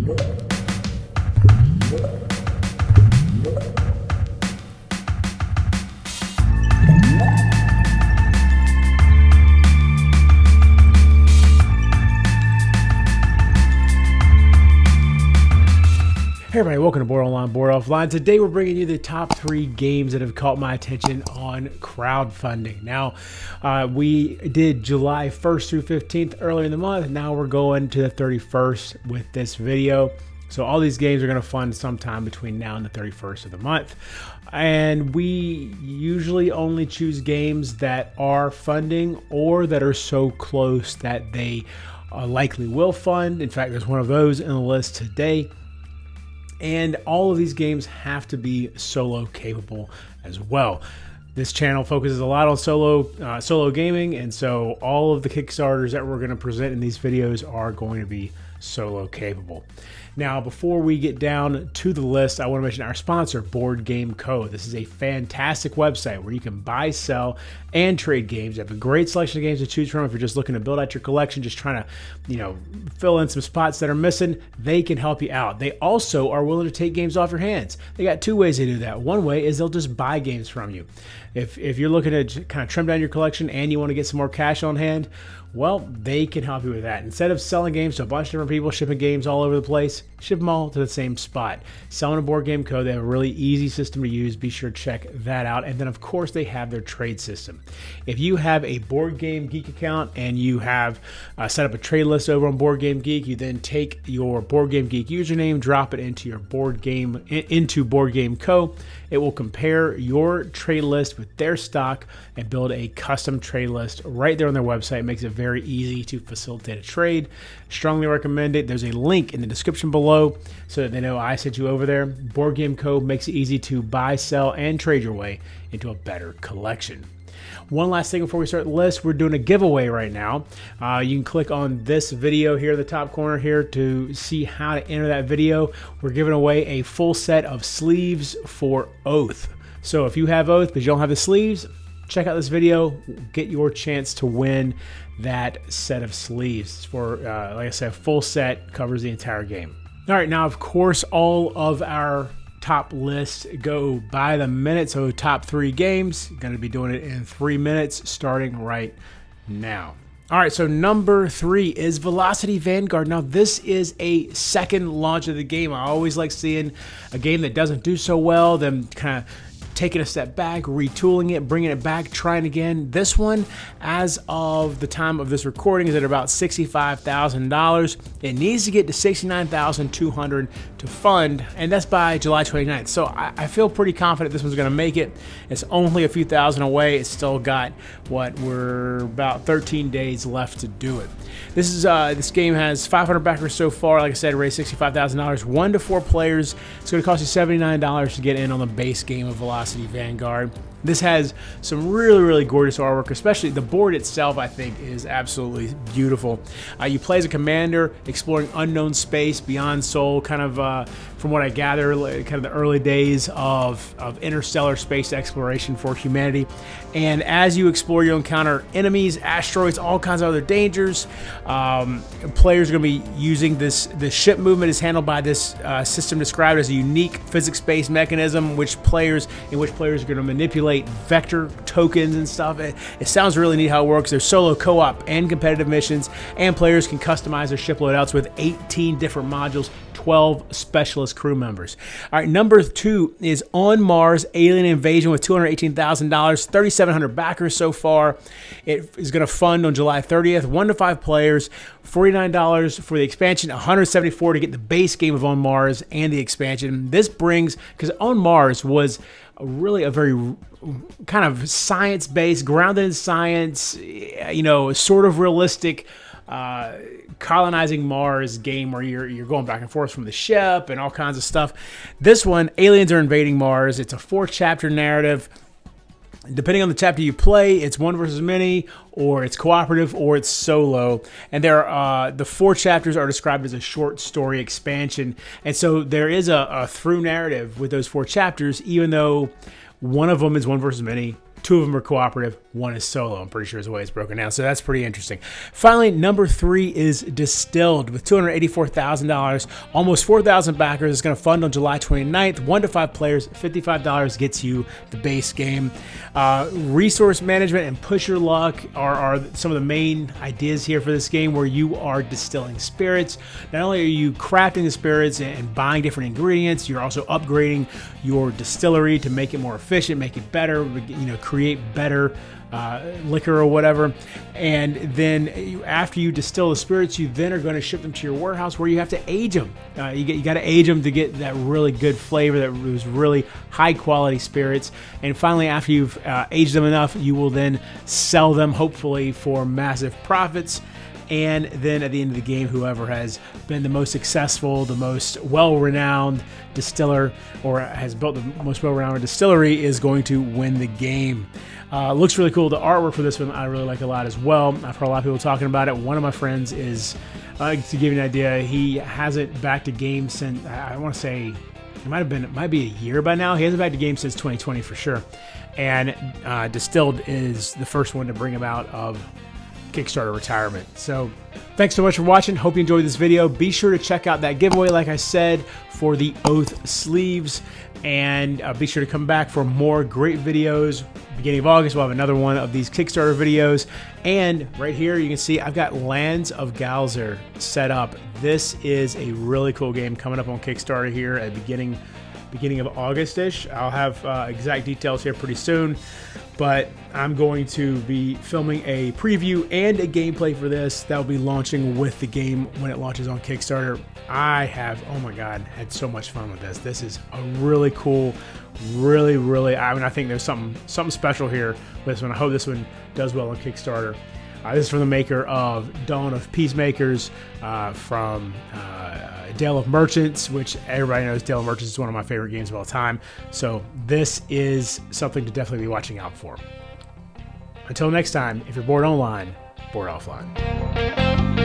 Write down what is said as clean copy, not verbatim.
Hey everybody, welcome to Board Online, Board Offline. Today we're bringing you the top 3 games that have caught my attention on crowdfunding. Now, we did July 1st through 15th earlier in the month. Now we're going to the 31st with this video. So all these games are going to fund sometime between now and the 31st of the month. And we usually only choose games that are funding or that are so close that they likely will fund. In fact, there's one of those in the list today. And all of these games have to be solo capable as well. This channel focuses a lot on solo gaming, and so all of the Kickstarters that we're going to present in these videos are going to be solo capable. Now, before we get down to the list, I want to mention our sponsor, Board Game Co. This is a fantastic website where you can buy, sell, and trade games. They have a great selection of games to choose from. If you're just looking to build out your collection, just trying to, fill in some spots that are missing, they can help you out. They also are willing to take games off your hands. They got 2 ways to do that. One way is they'll just buy games from you. If you're looking to kind of trim down your collection and you want to get some more cash on hand, well, they can help you with that. Instead of selling games to a bunch of different people, shipping games all over the place, ship them all to the same spot. Selling a Board Game Co. They have a really easy system to use. Be sure to check that out. And then, of course, they have their trade system. If you have a Board Game Geek account and you have set up a trade list over on Board Game Geek, you then take your Board Game Geek username, drop it into your Board Game Co. It will compare your trade list with their stock and build a custom trade list right there on their website. It makes it very easy to facilitate a trade. Strongly recommend it. There's a link in the description below so that they know I sent you over there. Board Game Co. makes it easy to buy, sell, and trade your way into a better collection. One last thing before we start the list, we're doing a giveaway right now. You can click on this video here in the top corner here to see how to enter that video. We're giving away a full set of sleeves for Oath. So if you have Oath but you don't have the sleeves, check out this video, get your chance to win that set of sleeves. For like I said, full set, covers the entire game. All right, now of course all of our top lists go by the minute, so top 3 games, going to be doing it in 3 minutes starting right now. All right, so number 3 is Velocity Vanguard. Now, this is a second launch of the game. I always like seeing a game that doesn't do so well, them kind of taking a step back, retooling it, bringing it back, trying again. This one, as of the time of this recording, is at about $65,000. It needs to get to $69,200 to fund, and that's by July 29th. So I feel pretty confident this one's going to make it. It's only a few thousand away. It's still got, we're about 13 days left to do it. This game has 500 backers so far. Like I said, raised $65,000. 1 to 4 players. It's going to cost you $79 to get in on the base game of Velocity Vanguard. This has some really, really gorgeous artwork, especially the board itself, I think, is absolutely beautiful. You play as a commander exploring unknown space beyond Sol, kind of, from what I gather, kind of the early days of interstellar space exploration for humanity. And as you explore, you'll encounter enemies, asteroids, all kinds of other dangers. Players are going to be using this. The ship movement is handled by this system described as a unique physics-based mechanism, in which players are going to manipulate vector tokens and stuff. It sounds really neat how it works. There's solo, co-op, and competitive missions, and players can customize their ship loadouts with 18 different modules, 12 specialist crew members. All right, number 2 is On Mars Alien Invasion with $218,000, 3,700 backers so far. It is going to fund on July 30th. 1 to 5 players, $49 for the expansion, $174 to get the base game of On Mars and the expansion. This brings, because On Mars was really a very kind of science-based, grounded in science, sort of realistic colonizing Mars game where you're going back and forth from the ship and all kinds of stuff. This one, aliens are invading Mars. It's a 4-chapter narrative. Depending on the chapter you play, it's 1 versus many, or it's cooperative, or it's solo. And the 4 chapters are described as a short story expansion. And so there is a through narrative with those 4 chapters, even though one of them is 1 versus many, 2 of them are cooperative, 1 is solo. I'm pretty sure is the way it's broken down. So that's pretty interesting. Finally, number 3 is Distilled with $284,000, almost 4,000 backers. It's going to fund on July 29th. 1 to 5 players, $55 gets you the base game. Resource management and push your luck are some of the main ideas here for this game, where you are distilling spirits. Not only are you crafting the spirits and buying different ingredients, you're also upgrading your distillery to make it more efficient, make it better, create better liquor or whatever. And then after you distill the spirits, you then are going to ship them to your warehouse, where you have to age them. You got to age them to get that really good flavor, that was really high quality spirits. And finally, after you've aged them enough, you will then sell them, hopefully for massive profits. And then at the end of the game, whoever has been the most successful, the most well-renowned distiller, or has built the most well-renowned distillery, is going to win the game. Looks really cool. The artwork for this one I really like a lot as well. I've heard a lot of people talking about it. One of my friends is, to give you an idea, he hasn't backed a game since, I want to say, it might be a year by now. He hasn't backed a game since 2020 for sure. And Distilled is the first one to bring him out of Kickstarter retirement. So thanks so much for watching. Hope you enjoyed this video. Be sure to check out that giveaway, like I said, for the Oath sleeves, and be sure to come back for more great videos. Beginning of August, we'll have another one of these Kickstarter videos. And right here, you can see I've got Lands of Galzer set up. This is a really cool game coming up on Kickstarter here at the beginning of August-ish. I'll have exact details here pretty soon, but I'm going to be filming a preview and a gameplay for this that will be launching with the game when it launches on Kickstarter. I have, oh my God, had so much fun with this. This is a really cool, really, I think there's something special here with this one. I hope this one does well on Kickstarter. This is from the maker of Dawn of Peacemakers, from Dale of Merchants, which everybody knows Dale of Merchants is one of my favorite games of all time. So this is something to definitely be watching out for. Until next time, if you're bored online, board offline.